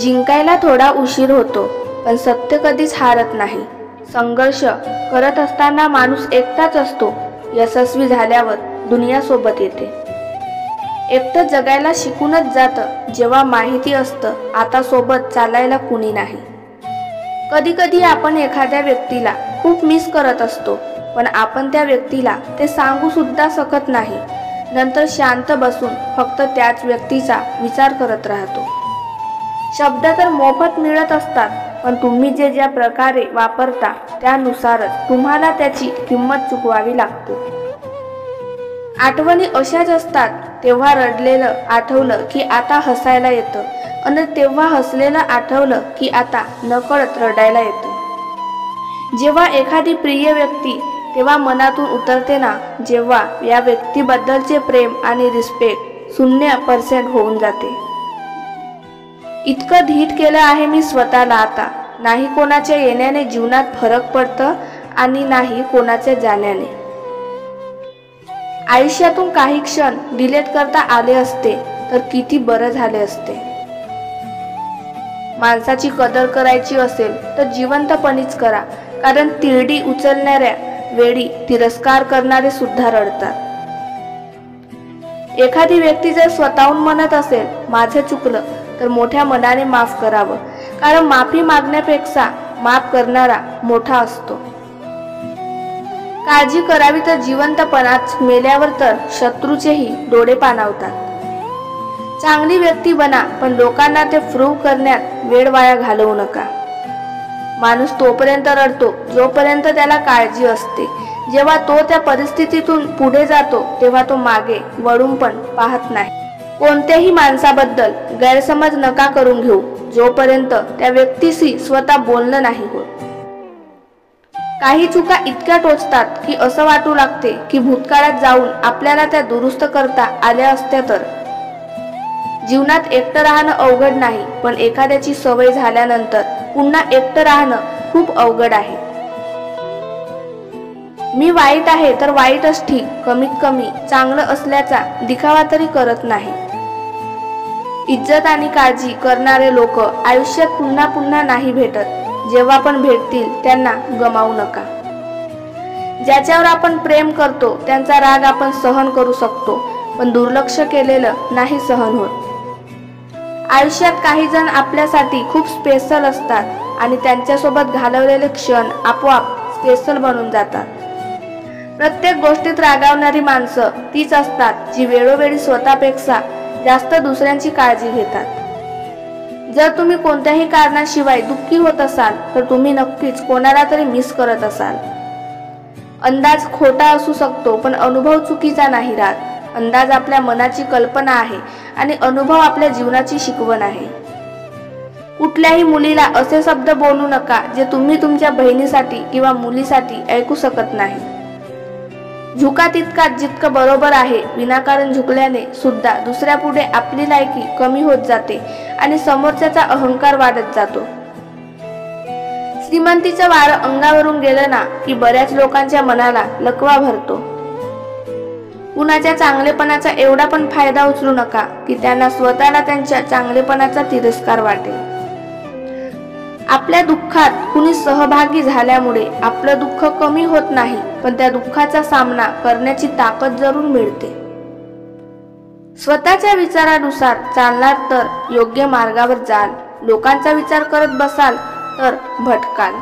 जिंकायला थोडा उशीर होतो, पण सत्य कधीच हारत नाही। संघर्ष करत असताना माणूस एकटाच असतो, यशस्वी झाल्यावर दुनिया सोबत येते। एकटं जगायला शिकूनच जातं जेव्हा माहिती असतं आता सोबत चालायला कुणी नाही। कधी कधी आपण एखाद्या व्यक्तीला खूप मिस करत असतो, पण आपण त्या व्यक्तीला ते सांगू सुद्धा शकत नाही। नंतर शांत बसून फक्त त्याच व्यक्तीचा विचार करत राहतो। शब्द तर मोफत मिळत असतात, पण तुम्ही जे ज्या प्रकारे वापरता त्यानुसारच तुम्हाला त्याची किंमत चुकवावी लागते। आठवणी अशाच असतात, तेव्हा रडलेलं आठवलं की आता हसायला येतं, आणि तेव्हा हसलेलं आठवलं की आता नकळत रडायला येतं। जेव्हा एखादी प्रिय व्यक्ती तेव्हा मनातून उतरते ना, जेव्हा या व्यक्तीबद्दलचे प्रेम आणि रिस्पेक्ट 0% होऊन जाते। इतकं धीट केलं आहे मी स्वतःला आता, नाही कोणाच्या येण्याने जीवनात फरक पडतं आणि नाही कोणाच्या जाण्याने। आयुष्यातून काही क्षण डिलीट करता आले असते तर किती बरं झाले असते। माणसाची कदर करायची असेल तर जिवंतपणीच करा, कारण तिरडी उचलणाऱ्या वेळी तिरस्कार करणारे सुद्धा रडतात। एखादी व्यक्ती जर स्वतःहून म्हणत असेल माझं चुकलं, तर मोठ्या मनाने माफ करावं, कारण माफी मागण्यापेक्षा माफ करणारा मोठा असतो। काळजी करावी तर जिवंतपणाच, मेल्यावर तर शत्रूचेही डोळे पाणावतात। चांगली व्यक्ती बना, पण लोकांना ते प्रूव्ह करण्यात वेळ वाया घालवू नका। माणूस तोपर्यंत रडतो जोपर्यंत त्याला काळजी असते, जेव्हा तो त्या परिस्थितीतून पुढे जातो तेव्हा तो मागे वळून पण पाहत नाही। कोणत्याही माणसाबद्दल गैरसमज नका करून घेऊ, जोपर्यंत त्या व्यक्तीशी स्वतः बोलणं नाही होत। काही चुका इतक्या टोचतात की असं वाटू लागते की भूतकाळात जाऊन आपल्याला त्या दुरुस्त करता आल्या असत्या तर। जीवनात एकटं राहणं अवघड नाही, पण एखाद्याची सवय झाल्यानंतर पुन्हा एकटं राहणं खूप अवघड आहे। मी वाईट आहे तर वाईटच ठीक, कमीत कमी चांगलं असल्याचा दिखावा तरी करत नाही। इज्जत आणि काळजी करणारे लोक आयुष्यात पुन्हा पुन्हा नाही भेटत, जेव्हा पण भेटतील त्यांना गमावू नका। ज्याच्यावर आपण प्रेम करतो त्यांचा राग आपण सहन करू शकतो, पण दुर्लक्ष केलेलं नाही सहन होत। आयुष्यात काही जण आपल्यासाठी खूप स्पेशल असतात आणि त्यांच्यासोबत घालवलेले क्षण आपोआप स्पेशल बनून जातात। प्रत्येक गोष्टीत रागावणारी माणसं तीच असतात जी वेळोवेळी स्वतःपेक्षा जास्त दुसऱ्यांची काळजी घेतात। जर तुम्ही कोणत्याही कारणाशिवाय दुःखी होत असाल तर तुम्ही नक्कीच कोणाला तरी मिस करत असाल। अंदाज खोटा असू शकतो, पण अनुभव चुकीचा नाही राहत। अंदाज आपल्या मनाची कल्पना आहे आणि अनुभव आपल्या जीवनाची शिकवण आहे। कुठल्याही मुलीला असे शब्द बोलू नका जे तुम्ही तुमच्या बहिणीसाठी किंवा मुलीसाठी ऐकू शकत नाही। झुका तितकाच जितकं बरोबर आहे, विनाकारण झुकल्याने सुद्धा दुसऱ्यापुढे आपली लायकी कमी होत जाते आणि समोरच्याचा अहंकार वाढत जातो। श्रीमंतीचं वारं अंगावरून गेलं ना की बऱ्याच लोकांच्या मनाला लकवा भरतो। कुणाच्या चांगलेपणाचा एवढा पण फायदा उचलू नका की त्यांना स्वतःला त्यांच्या चांगलेपणाचा तिरस्कार वाटेल। आपल्या दुःखात कुणी सहभागी झाल्यामुळे आपलं दुःख कमी होत नाही, पण त्या दुःखाचा सामना करण्याची ताकद जरूर मिळते। स्वतःच्या विचारानुसार चालणार तर योग्य मार्गावर जाल, लोकांचा विचार करत बसाल तर भटकाल।